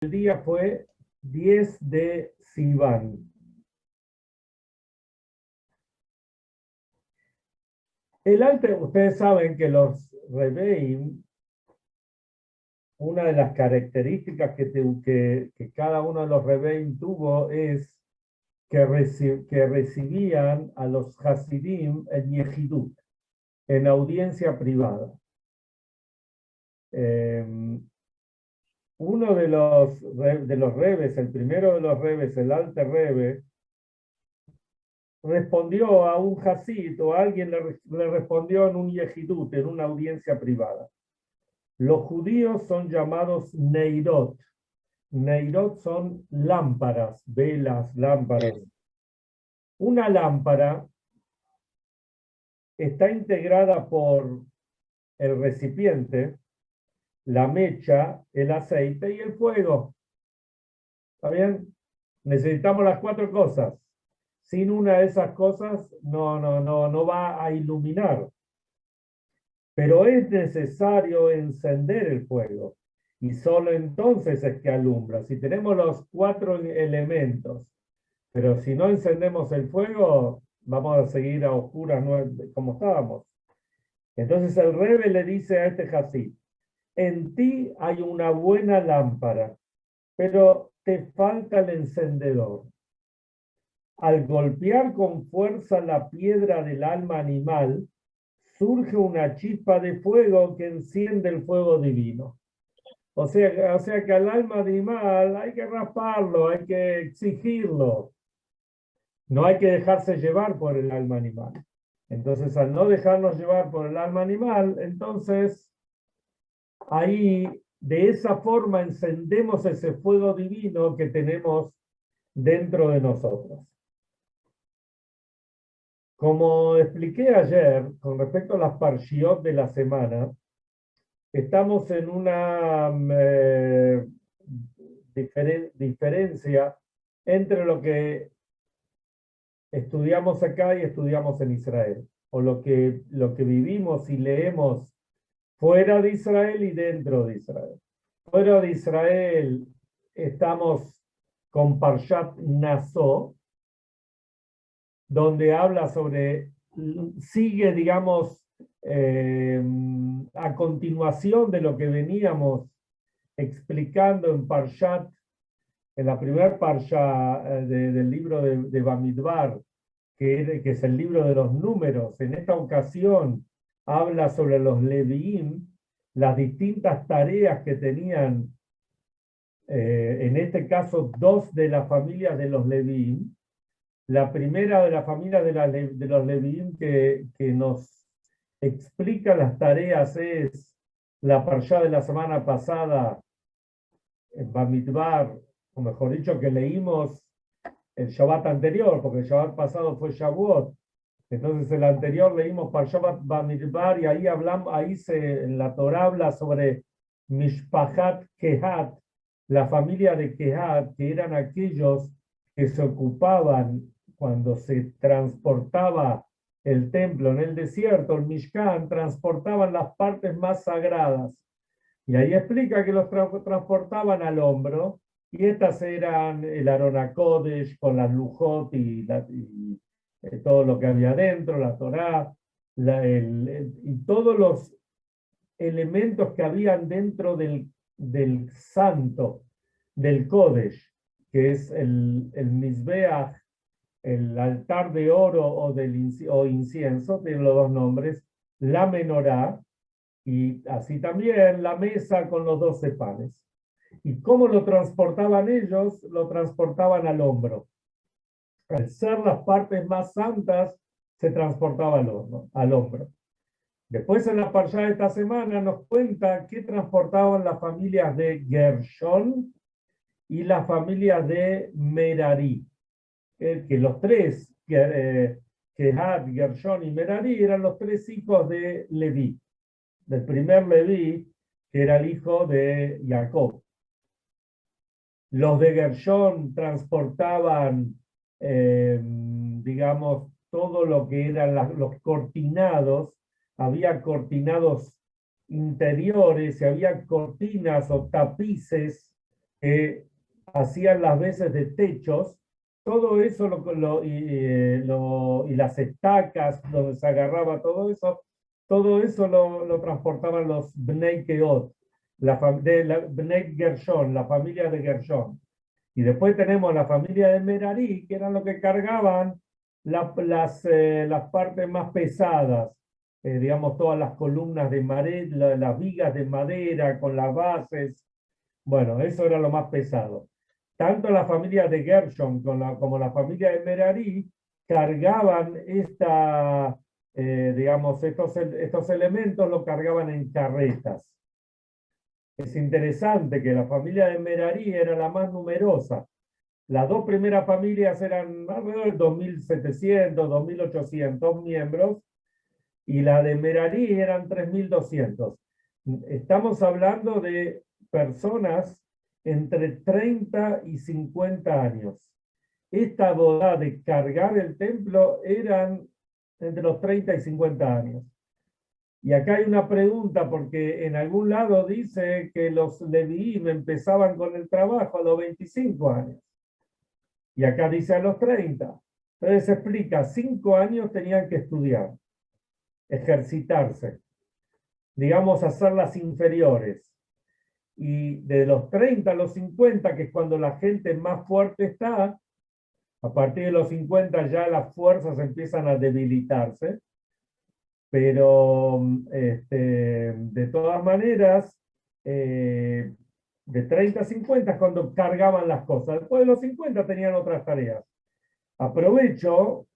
El día fue 10 de Sivan. Ustedes saben que los Rebeim, una de las características que cada uno de los Rebeim tuvo es que recibían a los Hasidim en Yehidut, en audiencia privada. Uno de los Rebes, el primero de los Rebes, el Alter Rebe, respondió a un Hasid o alguien le respondió en un Yehidut, en una audiencia privada. Los judíos son llamados Neirot. Neirot son lámparas, velas, lámparas. Una lámpara está integrada por el recipiente, la mecha, el aceite y el fuego. ¿Está bien? Necesitamos las cuatro cosas. Sin una de esas cosas no va a iluminar. Pero es necesario encender el fuego. Y solo entonces es que alumbra. Si tenemos los cuatro elementos, pero si no encendemos el fuego, vamos a seguir a oscuras como estábamos. Entonces el Rebe le dice a este Hasid, en ti hay una buena lámpara, pero te falta el encendedor. Al golpear con fuerza la piedra del alma animal, surge una chispa de fuego que enciende el fuego divino. O sea que al alma animal hay que rasparlo, hay que exigirlo. No hay que dejarse llevar por el alma animal. Entonces, al no dejarnos llevar por el alma animal, entonces ahí de esa forma encendemos ese fuego divino que tenemos dentro de nosotros. Como expliqué ayer, con respecto a las parshiot de la semana, estamos en una diferencia entre lo que estudiamos acá y estudiamos en Israel, o lo que vivimos y leemos fuera de Israel y dentro de Israel. Fuera de Israel estamos con Parshat Naso, donde habla sigue, digamos, a continuación de lo que veníamos explicando en la primera Parsha del libro de Bamidbar, que es el libro de los números. En esta ocasión habla sobre los Leviim, las distintas tareas que tenían, en este caso, dos de las familias de los Leviim. La primera de las familias de los Leviim que nos explica las tareas es la Parsha de la semana pasada, en Bamidbar, o mejor dicho, que leímos el Shabbat anterior, porque el Shabbat pasado fue Shavuot. Entonces el anterior leímos Parshat Bamidbar y ahí en la Torah habla sobre Mishpachat Kehat, la familia de Kehat, que eran aquellos que se ocupaban cuando se transportaba el templo en el desierto, el Mishkan, transportaban las partes más sagradas. Y ahí explica que los transportaban al hombro, y estas eran el Aron HaKodesh con las Lujot y todo lo que había dentro, la Torá, y todos los elementos que habían dentro del santo, del Kodesh, que es el Mizbeach, el altar de oro o incienso, tiene los dos nombres, la menorá, y así también la mesa con los 12 panes. ¿Y cómo lo transportaban ellos? Lo transportaban al hombro. Al ser las partes más santas, se transportaba al hombro. Después en la parsha de esta semana nos cuenta que transportaban las familias de Gershon y las familias de Merari. Que los tres, Kehat, Gershon y Merari, eran los tres hijos de Leví. Del primer Leví, que era el hijo de Jacob. Los de Gershon transportaban, digamos, todo lo que eran los cortinados. Había cortinados interiores y había cortinas o tapices que hacían las veces de techos, todo eso y las estacas donde se agarraba todo eso lo transportaban los Bnei Keot, Bnei Gershon, la familia de Gershon. Y después tenemos la familia de Merari, que eran los que cargaban las partes más pesadas, digamos, todas las columnas de madera, las vigas de madera con las bases. Bueno, eso era lo más pesado. Tanto la familia de Gershon como la familia de Merari cargaban digamos, estos elementos, los cargaban en carretas. Es interesante que la familia de Merari era la más numerosa. Las dos primeras familias eran alrededor de 2.700, 2.800 miembros, y la de Merari eran 3.200. Estamos hablando de personas entre 30 y 50 años. Esta boda de cargar el templo eran entre los 30 y 50 años. Y acá hay una pregunta, porque en algún lado dice que los Leviim empezaban con el trabajo a los 25 años. Y acá dice a los 30. Entonces se explica, 5 años tenían que estudiar, ejercitarse, digamos, hacer las inferiores. Y de los 30 a los 50, que es cuando la gente más fuerte está, a partir de los 50 ya las fuerzas empiezan a debilitarse, pero de todas maneras, de 30 a 50 es cuando cargaban las cosas. Después de los 50 tenían otras tareas. Aprovecho,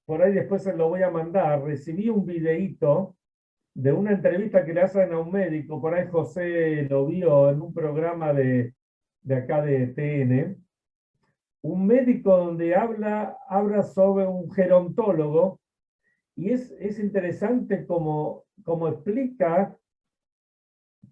por ahí después se lo voy a mandar, recibí un videíto de una entrevista que le hacen a un médico, por ahí José lo vio en un programa de acá de TN, un médico donde habla sobre un gerontólogo, y es interesante como explica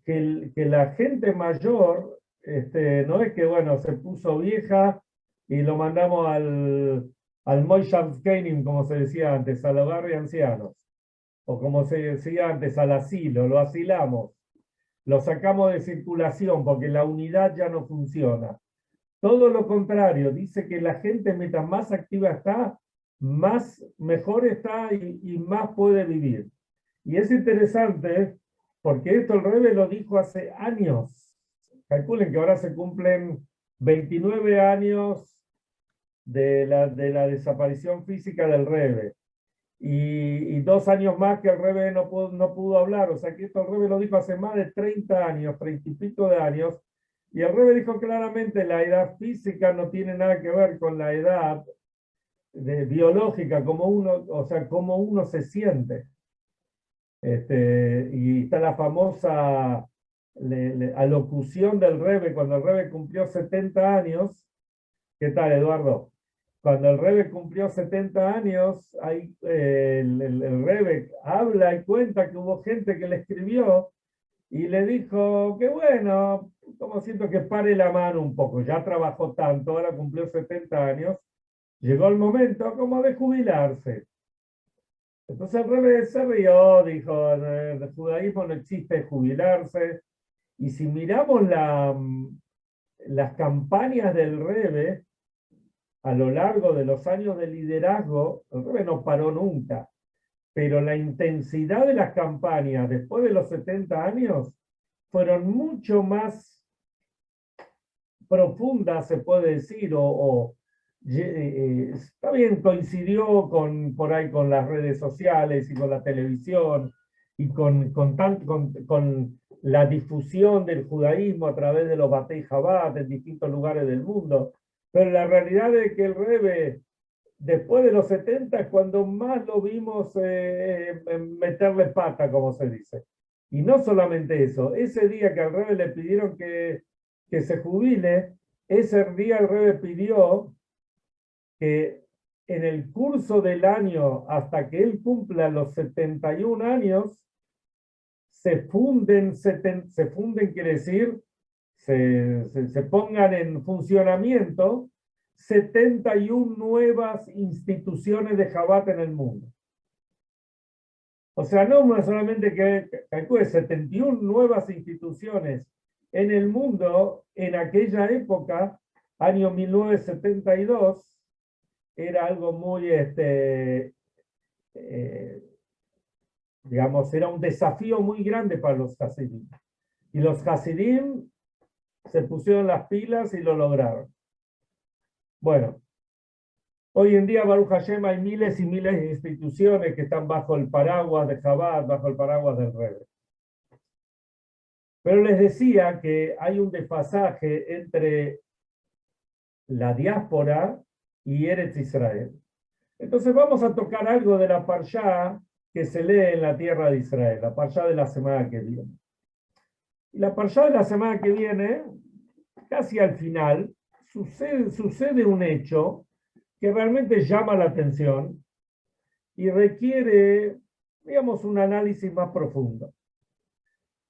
que la gente mayor, no es que, bueno, se puso vieja y lo mandamos al Moishavskenim, como se decía antes, al hogar de ancianos, o como se decía antes, al asilo, lo asilamos, lo sacamos de circulación porque la unidad ya no funciona. Todo lo contrario, dice que la gente mientras más activa está, mejor está y más puede vivir. Y es interesante porque esto el Rebbe lo dijo hace años. Calculen que ahora se cumplen 29 años de la desaparición física del Rebbe. Y 2 años más que el Rebbe no pudo hablar. O sea que esto el Rebbe lo dijo hace más de 30 años, 30 y pico de años. Y el Rebbe dijo claramente, la edad física no tiene nada que ver con la edad biológica, o sea, cómo uno se siente. Y está la famosa alocución del Rebbe, cuando el Rebbe cumplió 70 años. ¿Qué tal, Eduardo? Cuando el Rebbe cumplió 70 años, el Rebbe habla y cuenta que hubo gente que le escribió y le dijo que bueno, como siento que pare la mano un poco, ya trabajó tanto, ahora cumplió 70 años, llegó el momento como de jubilarse. Entonces el Rebbe se rió, dijo, en el judaísmo no existe jubilarse, y si miramos las campañas del Rebbe a lo largo de los años de liderazgo, el Rebbe no paró nunca, pero la intensidad de las campañas después de los 70 años fueron mucho más profundas, se puede decir, está bien, coincidió por ahí con las redes sociales y con la televisión y con la difusión del judaísmo a través de los Batei Chabad en distintos lugares del mundo. Pero la realidad es que el Rebbe, después de los 70, es cuando más lo vimos meterle pata, como se dice. Y no solamente eso, ese día que al Rebbe le pidieron que se jubile, ese día el Rebbe pidió que en el curso del año, hasta que él cumpla los 71 años, se funden, quiere decir, se pongan en funcionamiento 71 nuevas instituciones de Jabat en el mundo. O sea, no solamente que calcule 71 nuevas instituciones en el mundo, en aquella época, año 1972, era algo muy, digamos, era un desafío muy grande para los Hasidim. Y los Hasidim se pusieron las pilas y lo lograron. Bueno, hoy en día, Baruch Hashem, hay miles y miles de instituciones que están bajo el paraguas de Chabad, bajo el paraguas del Rebbe. Pero les decía que hay un desfasaje entre la diáspora y Eretz Israel. Entonces vamos a tocar algo de la Parshá que se lee en la tierra de Israel, la Parshá de la semana que viene. Y la Parshá de la semana que viene, casi al final, sucede un hecho que realmente llama la atención y requiere, digamos, un análisis más profundo.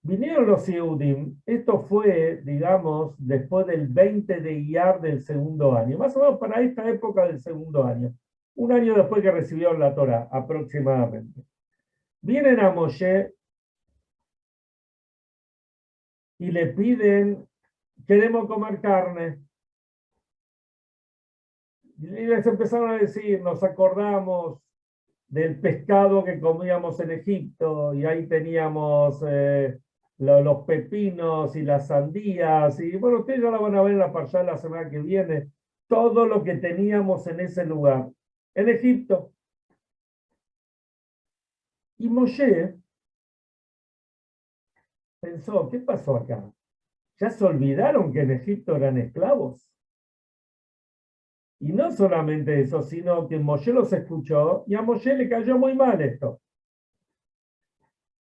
Vinieron los Yehudim, esto fue, digamos, después del 20 de Iyar del segundo año, más o menos para esta época del segundo año, un año después que recibieron la Torá, aproximadamente. Vienen a Moshe y le piden, queremos comer carne. Y les empezaron a decir, nos acordamos del pescado que comíamos en Egipto, y ahí teníamos los pepinos y las sandías, y bueno, ustedes ya la van a ver en la parshá la semana que viene, todo lo que teníamos en ese lugar, en Egipto. Y Moshe pensó, ¿qué pasó acá? ¿Ya se olvidaron que en Egipto eran esclavos? Y no solamente eso, sino que Moshe los escuchó y a Moshe le cayó muy mal esto.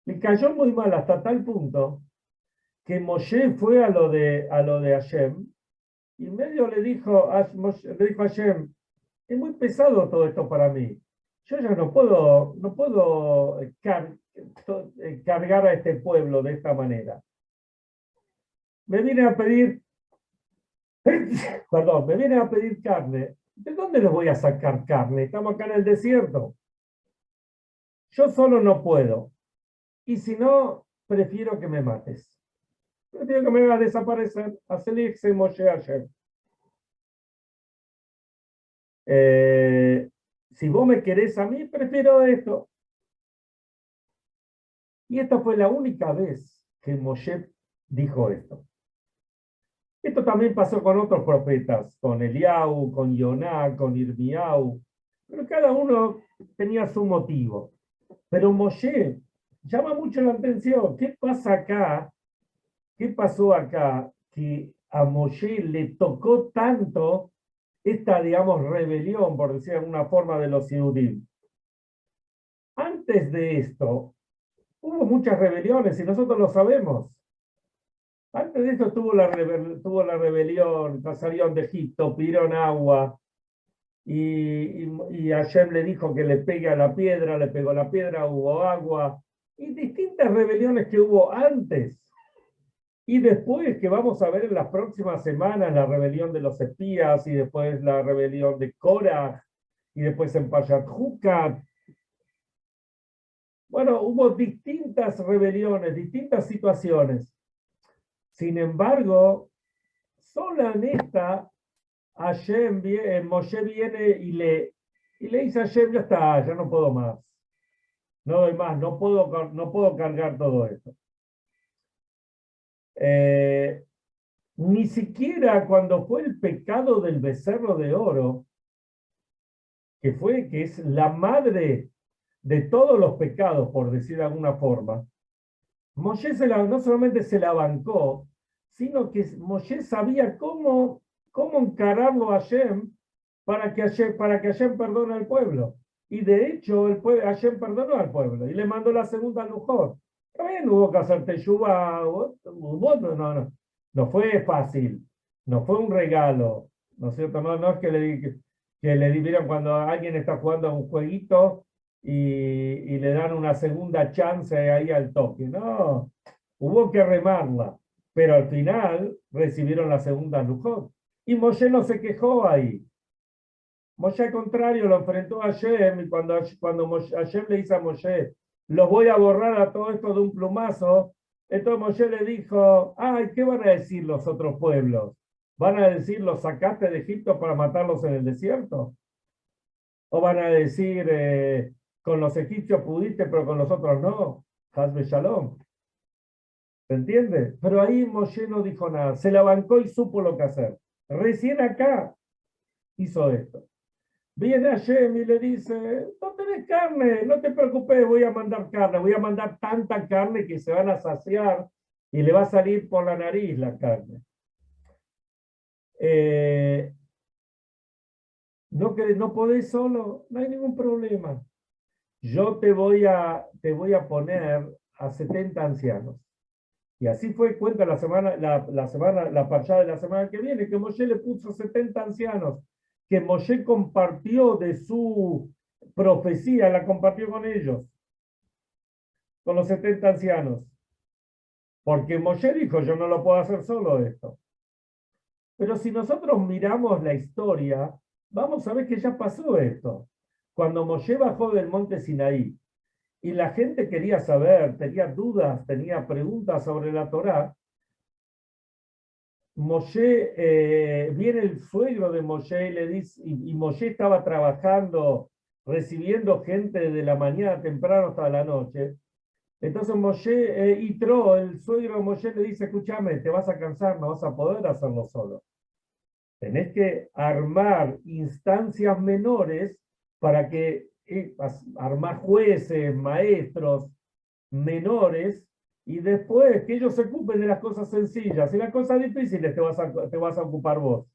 Le cayó muy mal hasta tal punto que Moshe fue a lo de Hashem y medio le dijo a Hashem, es muy pesado todo esto para mí. Yo ya no puedo cargar a este pueblo de esta manera. Me vienen a pedir, perdón, me vienen a pedir carne. ¿De dónde les voy a sacar carne? Estamos acá en el desierto. Yo solo no puedo. Y si no, prefiero que me mates. Prefiero que me hagas desaparecer. Hacerle Moshe Hashem. Si vos me querés a mí, prefiero esto. Y esta fue la única vez que Moshe dijo esto. Esto también pasó con otros profetas, con Eliau, con Yoná, con Irmiau, pero cada uno tenía su motivo. Pero Moshe llama mucho la atención. ¿Qué pasa acá? ¿Qué pasó acá? Que a Moshe le tocó tanto esta, digamos, rebelión, por decir de alguna forma, de los Yehudim. Antes de esto, hubo muchas rebeliones y nosotros lo sabemos. Antes de esto tuvo la rebelión, salieron de Egipto, pidieron agua, y Hashem le dijo que le pegue a la piedra, le pegó la piedra, hubo agua, y distintas rebeliones que hubo antes. Y después que vamos a ver en las próximas semanas la rebelión de los espías, y después la rebelión de Korah, y después en Pashat Hukat. Bueno, hubo distintas rebeliones, distintas situaciones. Sin embargo, solo en esta, Moshe viene y le dice a Hashem, ya está, ya no puedo más. No doy más, no puedo cargar todo esto. Ni siquiera cuando fue el pecado del becerro de oro, que es la madre de todos los pecados, por decir de alguna forma, Moshe no solamente se la bancó, sino que Moshe sabía cómo encararlo a Hashem para que Hashem perdone al pueblo. Y de hecho, Hashem perdonó al pueblo y le mandó la segunda Lujot. También hubo que hacer teshuvá, no fue fácil, no fue un regalo, ¿no es cierto? No es que le dividieron cuando alguien está jugando a un jueguito y le dan una segunda chance ahí al toque. No, hubo que remarla, pero al final recibieron la segunda Lujot. Y Moshe no se quejó ahí. Moshe al contrario lo enfrentó a Hashem, y cuando Hashem le dice a Moshe, los voy a borrar a todo esto de un plumazo, Entonces Moshe le dijo, ay, ¿qué van a decir los otros pueblos? ¿Van a decir, los sacaste de Egipto para matarlos en el desierto? ¿O van a decir, con los egipcios pudiste, pero con los otros no? Hazbe Shalom. ¿Se entiende? Pero ahí Moshe no dijo nada, se la bancó y supo lo que hacer. Recién acá hizo esto. Viene Hashem y le dice, no tenés carne, no te preocupes, voy a mandar carne, voy a mandar tanta carne que se van a saciar y le va a salir por la nariz la carne. No podés solo, no hay ningún problema. Yo te voy a poner a 70 ancianos. Y así fue, cuenta la parshá de la semana que viene, que Moshe le puso 70 ancianos, que Moshe compartió de su profecía, la compartió con ellos, con los 70 ancianos. Porque Moshe dijo, yo no lo puedo hacer solo esto. Pero si nosotros miramos la historia, vamos a ver que ya pasó esto. Cuando Moshe bajó del monte Sinaí, y la gente quería saber, tenía dudas, tenía preguntas sobre la Torá, Moshe, viene el suegro de Moshe y le dice, y Moshe estaba trabajando, recibiendo gente de la mañana temprano hasta la noche. Entonces Moshe, Yitro, el suegro de Moshe, le dice, escúchame, te vas a cansar, no vas a poder hacerlo solo. Tenés que armar instancias menores para que armar jueces, maestros menores, y después que ellos se ocupen de las cosas sencillas y las cosas difíciles te vas a ocupar vos.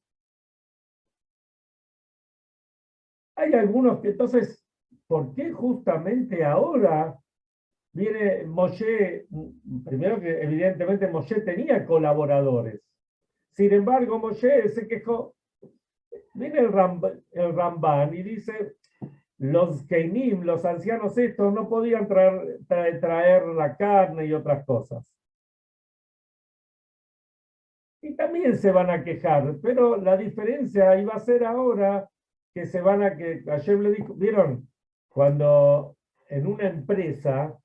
Hay algunos que entonces, ¿por qué justamente ahora viene Moshe? Primero que evidentemente Moshe tenía colaboradores. Sin embargo, Moshe se quejó. Viene el Ramban y dice, los Keinim, los ancianos estos, no podían traer la carne y otras cosas. Y también se van a quejar, pero la diferencia iba a ser ahora que se van a que ayer le dijo, ¿vieron? Cuando en una empresa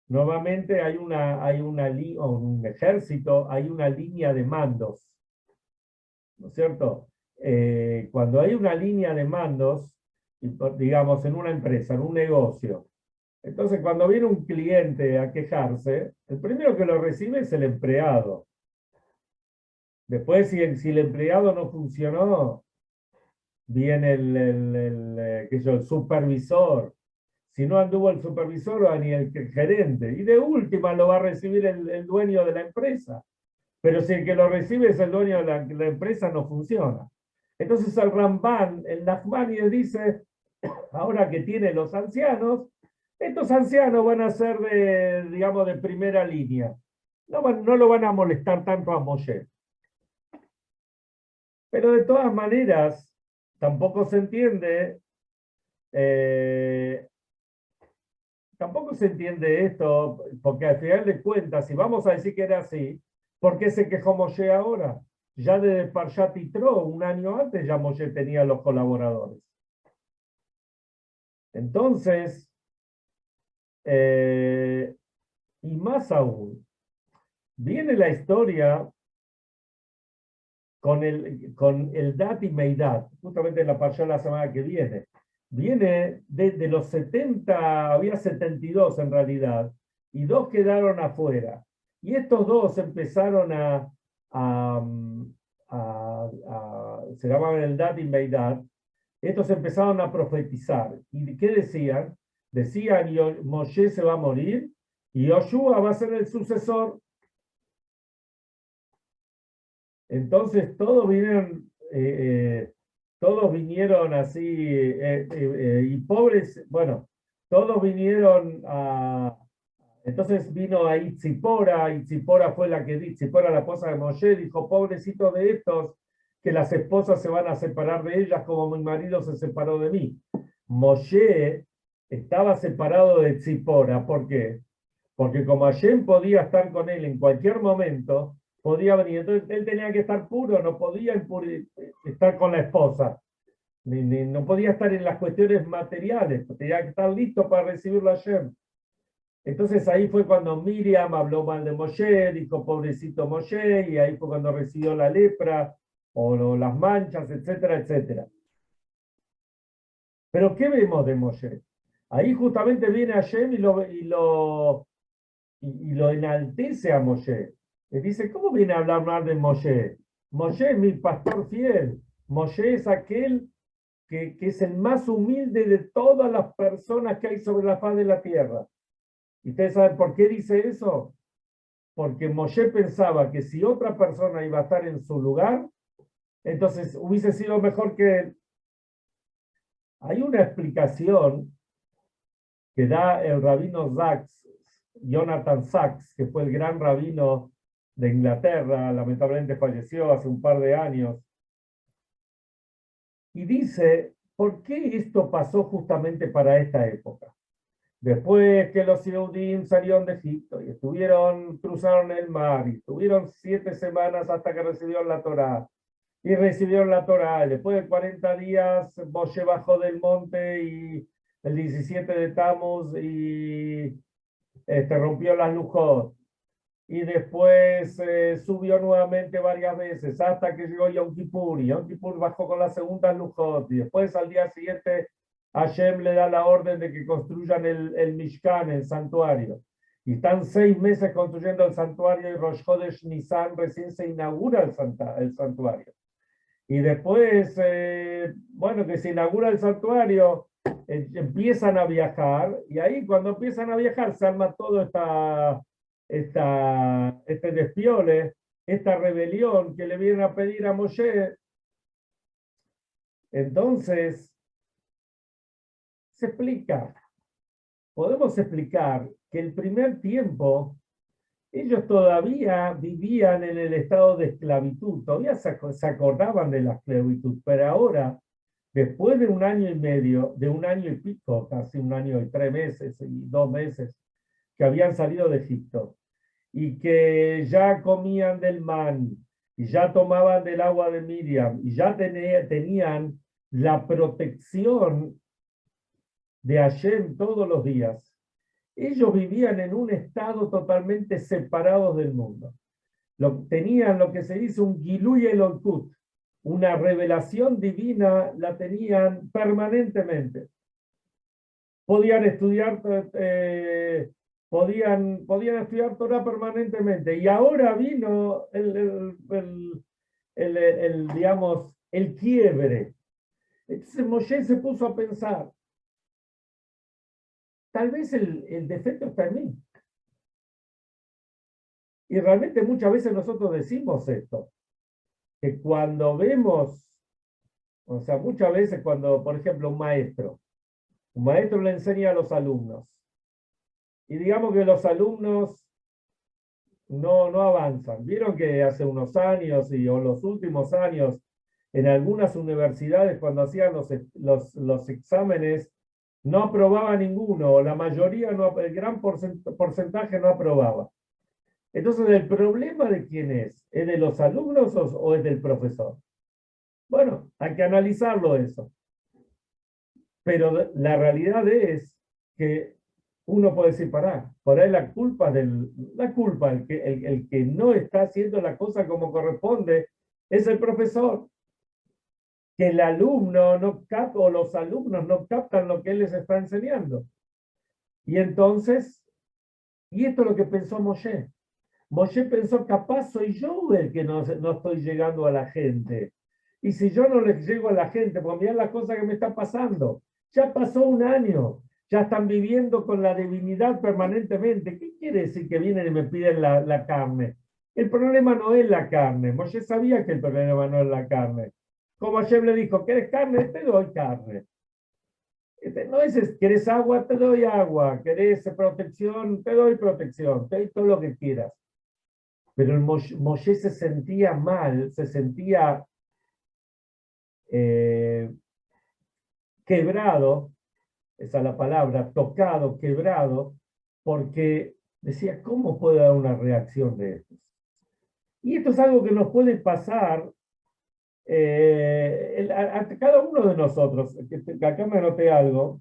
normalmente hay o un ejército, hay una línea de mandos, ¿no es cierto? Cuando hay una línea de mandos, digamos, en una empresa, en un negocio, entonces cuando viene un cliente a quejarse, el primero que lo recibe es el empleado. Después, si el empleado no funcionó, viene el supervisor. Si no anduvo el supervisor, va ni el gerente. Y de última lo va a recibir el dueño de la empresa. Pero si el que lo recibe es el dueño de la empresa, no funciona. Entonces el Ramban, el Nachmanides dice, ahora que tiene los ancianos, estos ancianos van a ser digamos, de primera línea. No lo van a molestar tanto a Moshe. Pero de todas maneras, tampoco se entiende, tampoco se entiende esto, porque al final de cuentas, si vamos a decir que era así, ¿por qué se quejó Moshe ahora? Ya desde Parshat Yitro, un año antes, ya Moshe tenía los colaboradores. Entonces, y más aún, viene la historia con el Dat y Meidat, justamente en la Parsha la semana que viene. Viene de los 70, había 72 en realidad, y dos quedaron afuera. Y estos dos empezaron se llamaban el Dat y Meidat, estos empezaron a profetizar. ¿Y qué decían? Decían, Moshe se va a morir, y Yoshua va a ser el sucesor. Entonces todos vinieron así, y pobres, bueno, todos vinieron entonces vino a Itzipora fue la que Itzipora, la esposa de Moshe, dijo, pobrecitos de estos, que las esposas se van a separar de ellas como mi marido se separó de mí. Moshe estaba separado de Itzipora, ¿por qué? Porque como Hashem podía estar con él en cualquier momento, podía venir. Entonces él tenía que estar puro, no podía estar con la esposa. No podía estar en las cuestiones materiales, tenía que estar listo para recibirlo a Hashem. Entonces ahí fue cuando Miriam habló mal de Moshe, dijo pobrecito Moshe, y ahí fue cuando recibió la lepra, o las manchas, etcétera, etcétera. Pero ¿qué vemos de Moshe? Ahí justamente viene Hashem y lo enaltece a Moshe. Le dice, ¿cómo viene a hablar mal de Moshe? Moshe es mi pastor fiel. Moshe es aquel que es el más humilde de todas las personas que hay sobre la faz de la tierra. ¿Y ustedes saben por qué dice eso? Porque Moshe pensaba que si otra persona iba a estar en su lugar, entonces hubiese sido mejor que él. Hay una explicación que da el rabino Sachs, Jonathan Sachs, que fue el gran rabino de Inglaterra, lamentablemente falleció hace un par de años, y dice, ¿por qué esto pasó justamente para esta época? Después que los Yehudim salieron de Egipto y cruzaron el mar y estuvieron 7 semanas hasta que recibieron la Torá. Y recibieron la Torá. Después de 40 días, Moshe bajó del monte y el 17 de Tammuz y rompió las lujot. Y después subió nuevamente varias veces hasta que llegó Yom Kippur. Y Yom Kippur bajó con la segunda lujot. Y después al día siguiente Hashem le da la orden de que construyan el Mishkan, el santuario. Y están 6 meses construyendo el santuario y Rosh Chodesh Nisan recién se inaugura el santuario. Y después, bueno, que se inaugura el santuario, empiezan a viajar, y ahí cuando empiezan a viajar se arma todo este despiole, esta rebelión que le vienen a pedir a Moshe. Entonces, se explica, podemos explicar que el primer tiempo ellos todavía vivían en el estado de esclavitud, todavía se acordaban de la esclavitud, pero ahora, después de 1 año y medio, de 1 año y pico, casi 1 año y 3 meses y 2 meses, que habían salido de Egipto, y que ya comían del man, y ya tomaban del agua de Miriam, y ya tenían la protección de Hashem todos los días. Ellos vivían en un estado totalmente separados del mundo. Tenían lo que se dice un Giluy Elokut, una revelación divina, la tenían permanentemente. Podían estudiar, podían estudiar Torah permanentemente. Y ahora vino digamos, el quiebre. Entonces Moshe se puso a pensar, tal vez el defecto está en mí. Y realmente muchas veces nosotros decimos esto, que cuando vemos, o sea, muchas veces cuando, por ejemplo, un maestro le enseña a los alumnos, y digamos que los alumnos no avanzan. Vieron que hace unos años, o los últimos años, en algunas universidades, cuando hacían los exámenes, no aprobaba ninguno, o la mayoría, el gran porcentaje no aprobaba. Entonces, ¿el problema de quién es? ¿Es de los alumnos o es del profesor? Bueno, hay que analizarlo eso. Pero la realidad es que uno puede decir, por ahí la culpa, el que no está haciendo la cosa como corresponde, es el profesor. Que el alumno no capta, o los alumnos no captan lo que él les está enseñando. Y entonces, y esto es lo que pensó Moshe. Moshe pensó, capaz soy yo el que no estoy llegando a la gente. Y si yo no les llego a la gente, pues mirá la cosa que me está pasando. Ya pasó 1 año, ya están viviendo con la divinidad permanentemente. ¿Qué quiere decir que vienen y me piden la carne? El problema no es la carne. Moshe sabía que el problema no es la carne. Como ayer le dijo, ¿quieres carne? Te doy carne. No es, ¿quieres agua? Te doy agua. ¿Querés protección? Te doy protección. Te doy todo lo que quieras. Pero el Moshe se sentía mal, se sentía quebrado, esa es la palabra, tocado, quebrado, porque decía, ¿cómo puede dar una reacción de esto? Y esto es algo que nos puede pasar a cada uno de nosotros. Acá me anoté algo.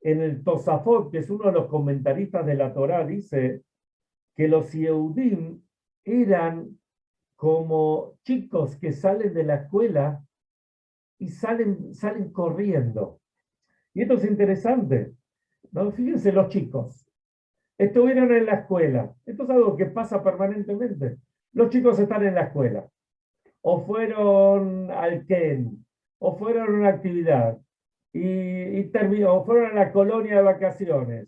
en el Tosafot, que es uno de los comentaristas de la Torá, dice que los Yehudim eran como chicos que salen de la escuela y salen corriendo. Y esto es interesante, ¿no? Fíjense los chicos, estuvieron en la escuela. Esto es algo que pasa permanentemente. Los chicos están en la escuela, o fueron al Ken, o fueron a una actividad, y terminó, o fueron a la colonia de vacaciones.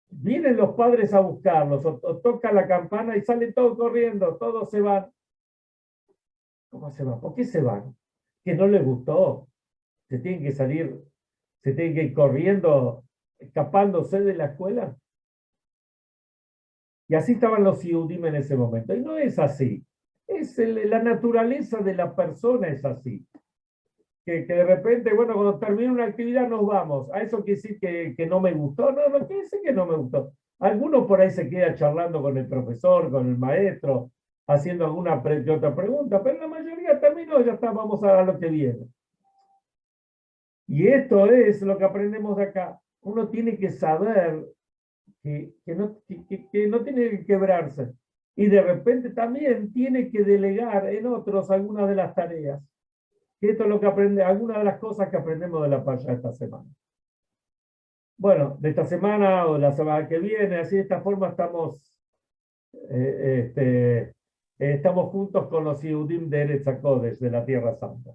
Vienen los padres a buscarlos, o tocan la campana y salen todos corriendo, todos se van. ¿Cómo se van? ¿Por qué se van? ¿Que no les gustó? ¿Se tienen que salir, se tienen que ir corriendo, escapándose de la escuela? Y así estaban los Yehudim en ese momento. Y no es así. La naturaleza de la persona es así. Que de repente, bueno, cuando termina una actividad nos vamos. ¿A eso quiere decir que no me gustó? No, no quiere decir que no me gustó. Algunos por ahí se queda charlando con el profesor, con el maestro, haciendo alguna que otra pregunta, pero la mayoría terminó, ya está, vamos a lo que viene. Y esto es lo que aprendemos de acá. Uno tiene que saber que no tiene que quebrarse. Y de repente también tiene que delegar en otros algunas de las tareas. Que esto es lo que aprende, algunas de las cosas que aprendemos de la Pasha esta semana. Bueno, de esta semana o la semana que viene, así de esta forma estamos juntos con los Yehudim de Eretz HaKodesh, de la Tierra Santa.